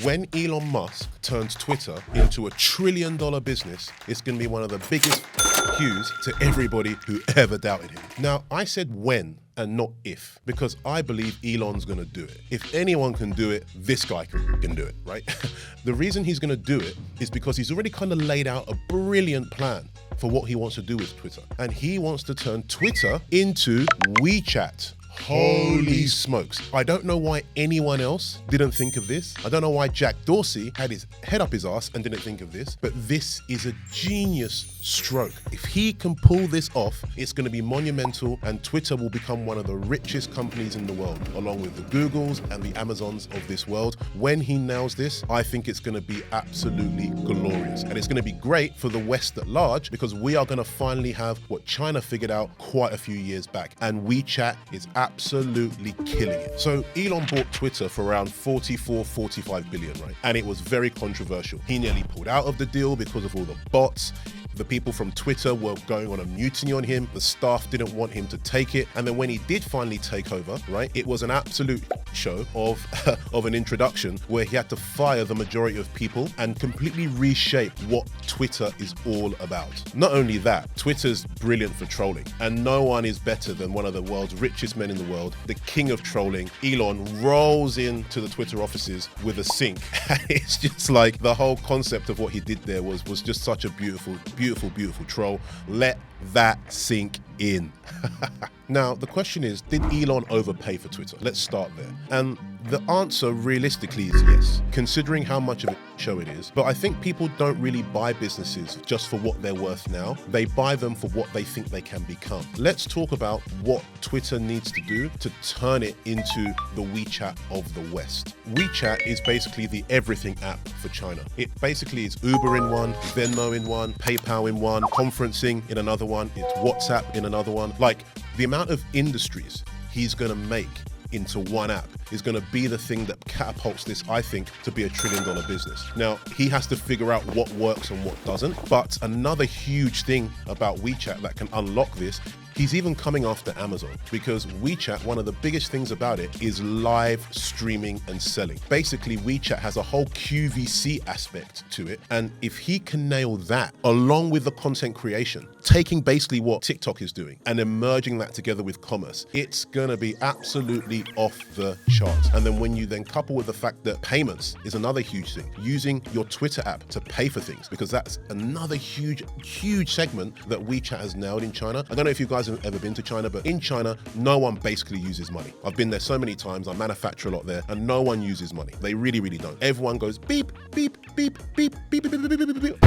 When Elon Musk turns Twitter into $1 trillion business, it's going to be one of the biggest cues to everybody who ever doubted him. Now, I said when and not if, because I believe Elon's going to do it. If anyone can do it, this guy can do it, right? The reason he's going to do it is because he's already kind of laid out a brilliant plan for what he wants to do with Twitter. And he wants to turn Twitter into WeChat. Holy smokes. I don't know why anyone else didn't think of this. I don't know why Jack Dorsey had his head up his ass and didn't think of this, but this is a genius stroke. If he can pull this off, it's going to be monumental and Twitter will become one of the richest companies in the world, along with the Googles and the Amazons of this world. When he nails this, I think it's going to be absolutely glorious. And it's going to be great for the West at large because we are going to finally have what China figured out quite a few years back. And WeChat is absolutely killing it. So Elon bought Twitter for around 45 billion, right? And it was very controversial. He nearly pulled out of the deal because of all the bots. The people from Twitter were going on a mutiny on him. The staff didn't want him to take it. And then when he did finally take over, right, it was an absolute show of an introduction where he had to fire the majority of people and completely reshape what Twitter is all about. Not only that, Twitter's brilliant for trolling, and no one is better than one of the world's richest men in the world, the king of trolling. Elon rolls into the Twitter offices with a sink. It's just like the whole concept of what he did there was just such a beautiful troll. Let that sink in. Now, the question is, did Elon overpay for Twitter? Let's start there. And the answer realistically is yes, considering how much of a show it is. But I think people don't really buy businesses just for what they're worth now. They buy them for what they think they can become. Let's talk about what Twitter needs to do to turn it into the WeChat of the West. WeChat is basically the everything app for China. It basically is Uber in one, Venmo in one, PayPal in one, conferencing in another one, it's WhatsApp in another one. Like, the amount of industries he's going to make into one app is going to be the thing that catapults this, I think, to be $1 trillion business. Now, he has to figure out what works and what doesn't. But another huge thing about WeChat that can unlock this, he's even coming after Amazon, because WeChat, one of the biggest things about it is live streaming and selling. Basically, WeChat has a whole QVC aspect to it. And if he can nail that, along with the content creation, taking basically what TikTok is doing and then merging that together with commerce, it's going to be absolutely off the charts. And then when you then couple with the fact that payments is another huge thing, using your Twitter app to pay for things, because that's another huge segment that WeChat has nailed in China. I don't know if you guys have ever been to China, but in China, no one basically uses money. I've been there so many times. I manufacture a lot there, and no one uses money. They really don't. Everyone goes beep, beep, beep, beep, beep, beep, beep, beep, beep, beep,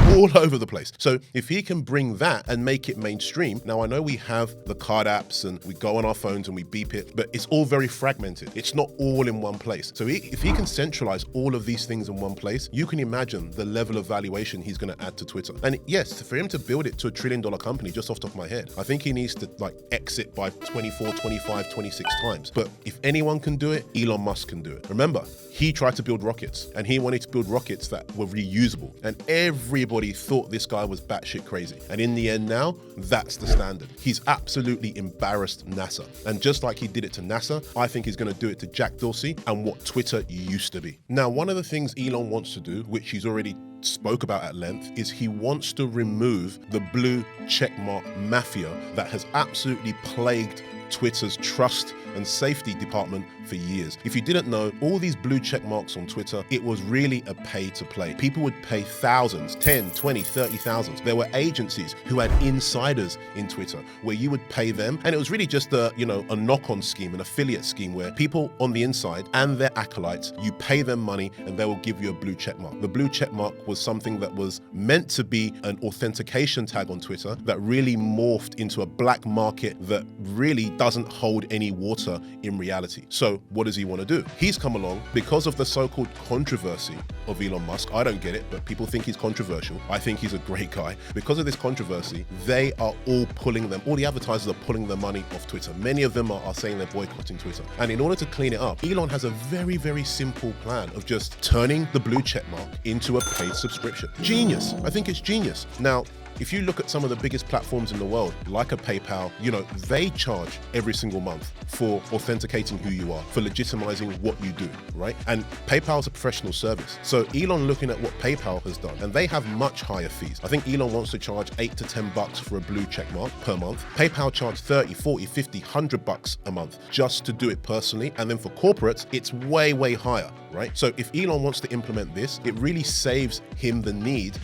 all over the place. So if he can bring that and make it mainstream, now I know we have the card apps and we go on our phones and we beep it, but it's all very fragmented. It's not all in one place. So if he can centralize all of these things in one place, you can imagine the level of valuation he's going to add to Twitter. And yes, for him to build it to $1 trillion company, just off the top of my head, I think he needs to exit by 24, 25, 26 times. But if anyone can do it, Elon Musk can do it. Remember, he tried to build rockets and he wanted to build rockets that were reusable. And everybody thought this guy was batshit crazy. And in the end now, that's the standard. He's absolutely embarrassed NASA. And just like he did it to NASA, I think he's going to do it to Jack Dorsey and what Twitter used to be. Now, one of the things Elon wants to do, which he's already spoke about at length, is he wants to remove the blue checkmark mafia that has absolutely plagued Twitter's trust and safety department for years. If you didn't know, all these blue check marks on Twitter, it was really a pay to play. People would pay thousands, 10, 20, 30,000. There were agencies who had insiders in Twitter where you would pay them. And it was really just a knock-on scheme, an affiliate scheme where people on the inside and their acolytes, you pay them money and they will give you a blue check mark. The blue check mark was something that was meant to be an authentication tag on Twitter that really morphed into a black market that really doesn't hold any water in reality. So what does he want to do? He's come along because of the so-called controversy of Elon Musk. I don't get it, but people think he's controversial. I think he's a great guy. Because of this controversy, they are all the advertisers are pulling their money off Twitter. Many of them are saying they're boycotting Twitter. And in order to clean it up, Elon has a very, very simple plan of just turning the blue check mark into a paid subscription. Genius. I think it's genius. Now, if you look at some of the biggest platforms in the world, like a PayPal, they charge every single month for authenticating who you are, for legitimizing what you do, right? And PayPal is a professional service. So Elon looking at what PayPal has done, and they have much higher fees. I think Elon wants to charge $8 to $10 for a blue check mark per month. PayPal charge 30, 40, 50, $100 a month just to do it personally. And then for corporates, it's way, way higher, right? So if Elon wants to implement this, it really saves him the need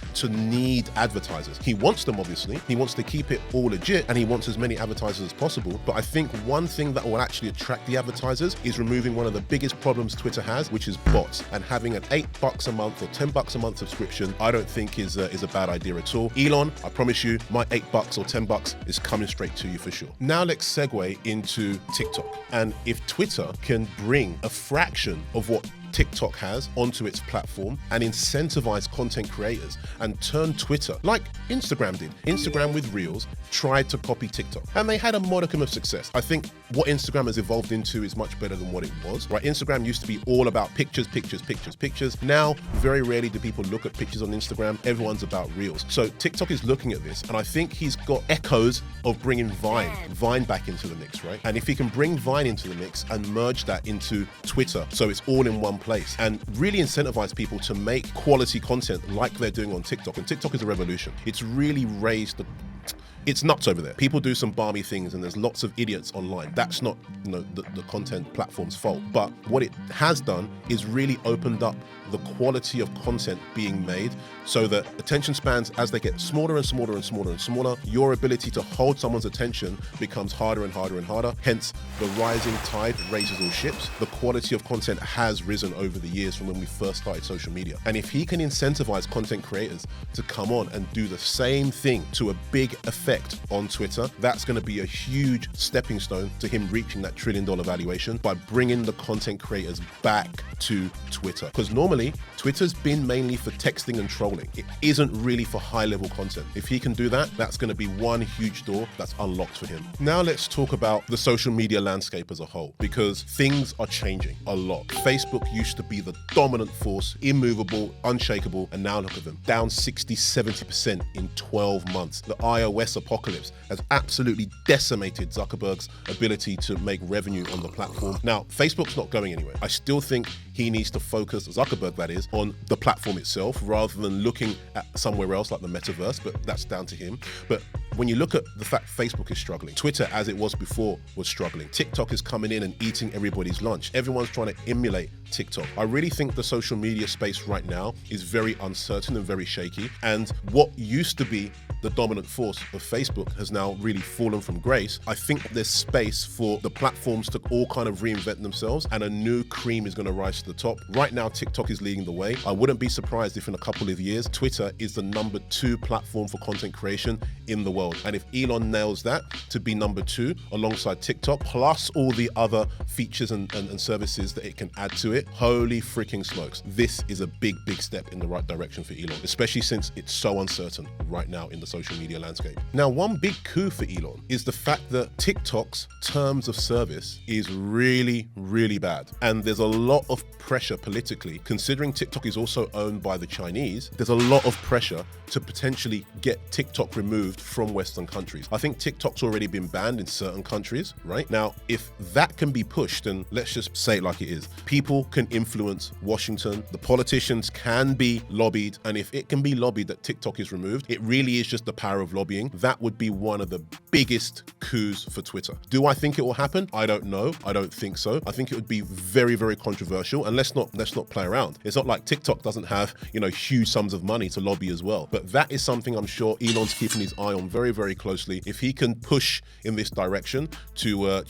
advertisers. He wants them, obviously. He wants to keep it all legit, and he wants as many advertisers as possible. But I think one thing that will actually attract the advertisers is removing one of the biggest problems Twitter has, which is bots. And having an $8 a month or $10 a month subscription, I don't think is a bad idea at all. Elon, I promise you, my $8 or $10 is coming straight to you for sure. Now let's segue into TikTok. And if Twitter can bring a fraction of what TikTok has onto its platform and incentivize content creators and turn Twitter, like Instagram did. Instagram with Reels tried to copy TikTok and they had a modicum of success. I think what Instagram has evolved into is much better than what it was, right? Instagram used to be all about pictures. Now, very rarely do people look at pictures on Instagram. Everyone's about Reels. So TikTok is looking at this, and I think he's got echoes of bringing Vine back into the mix, right? And if he can bring Vine into the mix and merge that into Twitter, so it's all in one place, and really incentivize people to make quality content like they're doing on TikTok. And TikTok is a revolution. It's really raised it's nuts over there. People do some balmy things and there's lots of idiots online. That's not the content platform's fault. But what it has done is really opened up the quality of content being made so that attention spans, as they get smaller and smaller and smaller and smaller, your ability to hold someone's attention becomes harder and harder and harder. Hence, the rising tide raises all ships. The quality of content has risen over the years from when we first started social media. And if he can incentivize content creators to come on and do the same thing to a big effect on Twitter, that's going to be a huge stepping stone to him reaching that $1 trillion valuation by bringing the content creators back to Twitter. Because normally, Twitter's been mainly for texting and trolling. It isn't really for high-level content. If he can do that, that's going to be one huge door that's unlocked for him. Now let's talk about the social media landscape as a whole, because things are changing a lot. Facebook used to be the dominant force, immovable, unshakable, and now look at them, down 60, 70% in 12 months. The iOS apocalypse has absolutely decimated Zuckerberg's ability to make revenue on the platform. Now, Facebook's not going anywhere. I still think he needs to focus, Zuckerberg that is, on the platform itself rather than looking at somewhere else like the metaverse, but that's down to him. But when you look at the fact Facebook is struggling, Twitter, as it was before, was struggling. TikTok is coming in and eating everybody's lunch. Everyone's trying to emulate TikTok. I really think the social media space right now is very uncertain and very shaky. And what used to be the dominant force of Facebook has now really fallen from grace. I think there's space for the platforms to all kind of reinvent themselves and a new cream is going to rise to the top. Right now, TikTok is leading the way. I wouldn't be surprised if in a couple of years, Twitter is the number 2 platform for content creation in the world. And if Elon nails that to be number 2 alongside TikTok, plus all the other features and services that it can add to it, holy freaking smokes. This is a big, big step in the right direction for Elon, especially since it's so uncertain right now in the social media landscape. Now, one big coup for Elon is the fact that TikTok's terms of service is really, really bad. And there's a lot of pressure politically, considering TikTok is also owned by the Chinese, there's a lot of pressure to potentially get TikTok removed from Western countries. I think TikTok's already been banned in certain countries, right? Now, if that can be pushed, and let's just say it like it is, people can influence Washington, the politicians can be lobbied, and if it can be lobbied that TikTok is removed, it really is just the power of lobbying. That would be one of the biggest coups for Twitter. Do I think it will happen? I don't know. I don't think so. I think it would be very, very controversial, and let's not play around. It's not like TikTok doesn't have, huge sums of money to lobby as well. But that is something I'm sure Elon's keeping his eye on very, very closely. If he can push in this direction to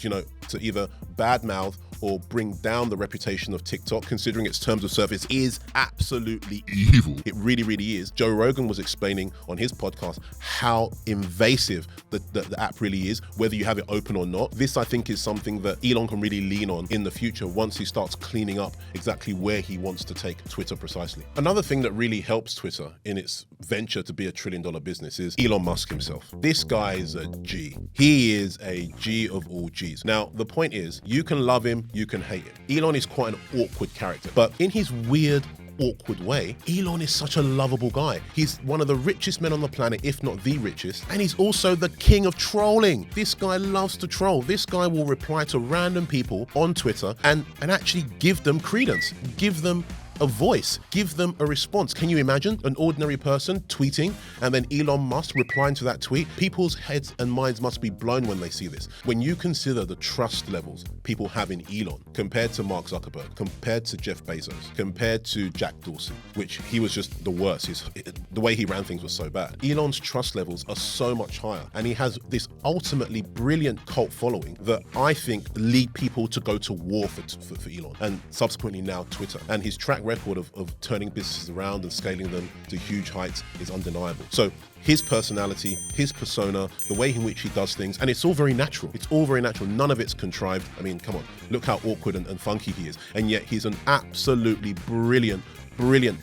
either badmouth or bring down the reputation of TikTok, considering its terms of service is absolutely evil. It really, really is. Joe Rogan was explaining on his podcast how invasive the app really is, whether you have it open or not. This, I think, is something that Elon can really lean on in the future once he starts cleaning up exactly where he wants to take Twitter precisely. Another thing that really helps Twitter in its venture to be a $1 trillion business is Elon Musk himself. This guy is a G. He is a G of all Gs. Now, the point is, you can love him, you can hate him. Elon is quite an awkward character, but in his weird awkward way, Elon is such a lovable guy. He's one of the richest men on the planet, if not the richest, and he's also the king of trolling. This guy loves to troll. This guy will reply to random people on Twitter and actually give them credence, give them a voice, give them a response. Can you imagine an ordinary person tweeting and then Elon Musk replying to that tweet? People's heads and minds must be blown when they see this. When you consider the trust levels people have in Elon compared to Mark Zuckerberg, compared to Jeff Bezos, compared to Jack Dorsey, which he was just the worst. The way he ran things was so bad. Elon's trust levels are so much higher, and he has this ultimately brilliant cult following that I think lead people to go to war for Elon, and subsequently now Twitter. And his track record of turning businesses around and scaling them to huge heights is undeniable. So his personality, his persona, the way in which he does things, and it's all very natural. It's all very natural. None of it's contrived. I mean, come on, look how awkward and funky he is. And yet he's an absolutely brilliant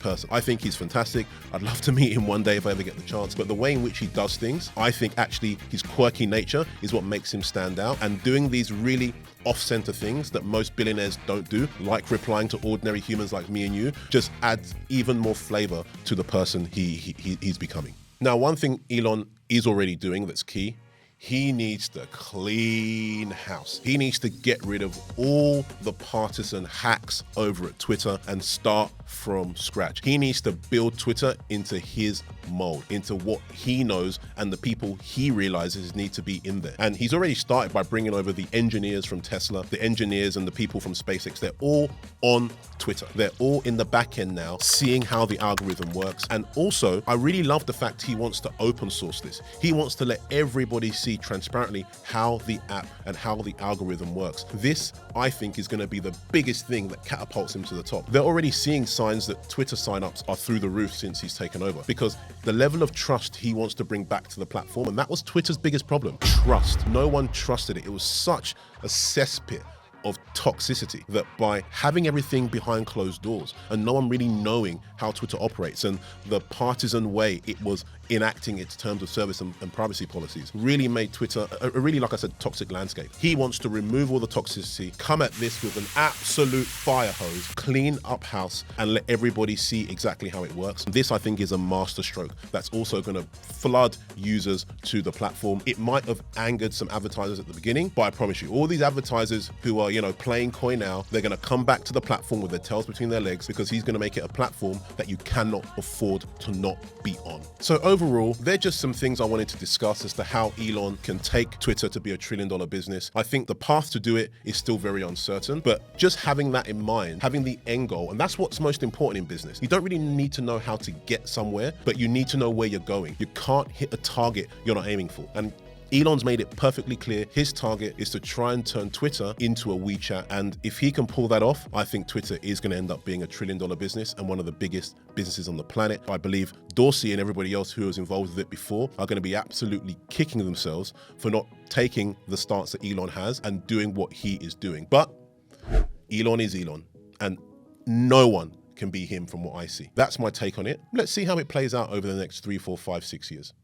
person. I think he's fantastic. I'd love to meet him one day if I ever get the chance. But the way in which he does things, I think actually his quirky nature is what makes him stand out. And doing these really off-center things that most billionaires don't do, like replying to ordinary humans like me and you, just adds even more flavor to the person he's becoming. Now, one thing Elon is already doing that's key, he needs to clean house. He needs to get rid of all the partisan hacks over at Twitter and start from scratch. He needs to build Twitter into his mold, into what he knows and the people he realizes need to be in there. And he's already started by bringing over the engineers from Tesla, the engineers and the people from SpaceX. They're all on Twitter. They're all in the back end now, seeing how the algorithm works. And also, I really love the fact he wants to open source this. He wants to let everybody see transparently how the app and how the algorithm works. This, I think, is going to be the biggest thing that catapults him to the top. They're already seeing signs that Twitter signups are through the roof since he's taken over, because the level of trust he wants to bring back to the platform, and that was Twitter's biggest problem, trust. No one trusted it. It was such a cesspit of toxicity that by having everything behind closed doors and no one really knowing how Twitter operates and the partisan way it was enacting its terms of service and privacy policies really made Twitter a really, like I said, toxic landscape. He wants to remove all the toxicity, come at this with an absolute fire hose, clean up house, and let everybody see exactly how it works. This, I think, is a masterstroke that's also going to flood users to the platform. It might have angered some advertisers at the beginning, but I promise you, all these advertisers who are, playing coy now, they're going to come back to the platform with their tails between their legs, because he's going to make it a platform that you cannot afford to not be on. So overall, they're just some things I wanted to discuss as to how Elon can take Twitter to be a $1 trillion business. I think the path to do it is still very uncertain, but just having that in mind, having the end goal, and that's what's most important in business. You don't really need to know how to get somewhere, but you need to know where you're going. You can't hit a target you're not aiming for. And Elon's made it perfectly clear his target is to try and turn Twitter into a WeChat. And if he can pull that off, I think Twitter is going to end up being a $1 trillion business and one of the biggest businesses on the planet. I believe Dorsey and everybody else who was involved with it before are going to be absolutely kicking themselves for not taking the stance that Elon has and doing what he is doing. But Elon is Elon, and no one can be him from what I see. That's my take on it. Let's see how it plays out over the next 3, 4, 5, 6 years.